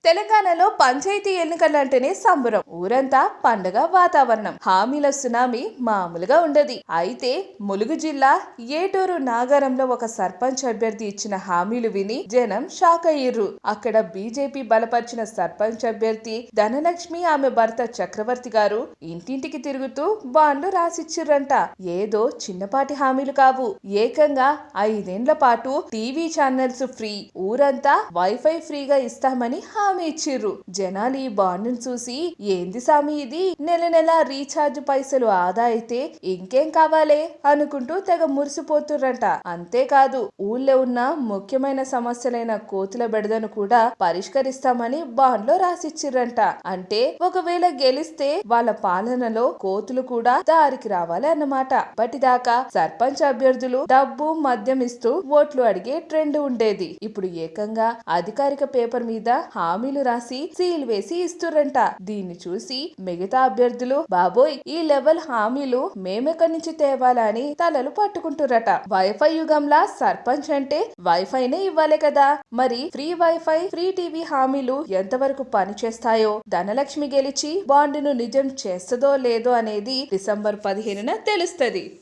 తెలంగాణలో పంచాయతీ ఎన్నికలంటేనే సంబరం. ఊరంతా పండగ వాతావరణం. హామీల సునామీ మామూలుగా ఉండదు. అయితే ములుగు జిల్లా ఏటూరు నాగారంలో ఒక సర్పంచ్ అభ్యర్థి ఇచ్చిన హామీలు విని జనం షాక్ అయ్యారు. అక్కడ బీజేపీ బలపరిచిన సర్పంచ్ అభ్యర్థి ధనలక్ష్మి, ఆమె భర్త చక్రవర్తి గారు ఇంటింటికి తిరుగుతూ బాండ్లు రాసిచ్చిర్రంట. ఏదో చిన్నపాటి హామీలు కావు. ఏకంగా 5 ఏళ్ల పాటు టీవీ ఛానల్స్ ఫ్రీ, ఊరంతా వైఫై ఫ్రీగా ఇస్తామని హామీ ఇచ్చిర్రు. జనాలు ఈ బాండ్ను చూసి ఏంది సామి ఇది, నెల నెల రీఛార్జ్ పైసలు ఆదా అయితే ఇంకేం కావాలే అనుకుంటూ తెగ మురిసిపోతుర్రంట. అంతేకాదు ఊళ్ళో ఉన్న ముఖ్యమైన సమస్యలైన కోతుల బెడదను కూడా పరిష్కరిస్తామని బాండ్లో రాసిచ్చిర్రంట. అంటే ఒకవేళ గెలిస్తే వాళ్ళ పాలనలో కోతులు కూడా దారికి రావాలి అన్నమాట. ఇప్పటిదాకా సర్పంచ్ అభ్యర్థులు డబ్బు, మద్యం ఇస్తూ ఓట్లు అడిగే ట్రెండ్ ఉండేది. ఇప్పుడు ఏకంగా అధికారిక పేపర్ మీద హామీలు రాసి సీల్ వేసి ఇస్తుర్రంట. దీన్ని చూసి మిగతా అభ్యర్థులు బాబోయ్, ఈ లెవెల్ హామీలు మేమెక్కడి నుంచి తేవాలా అని తలలు పట్టుకుంటుర్రట. వైఫై యుగంలా సర్పంచ్ అంటే వైఫైనే ఇవ్వాలి కదా. మరి ఫ్రీ వైఫై, ఫ్రీ టీవీ హామీలు ఎంతవరకు పనిచేస్తాయో, ధనలక్ష్మి గెలిచి బాండును నిజం చేస్తుందో లేదో అనేది డిసెంబర్ 15న తెలుస్తది.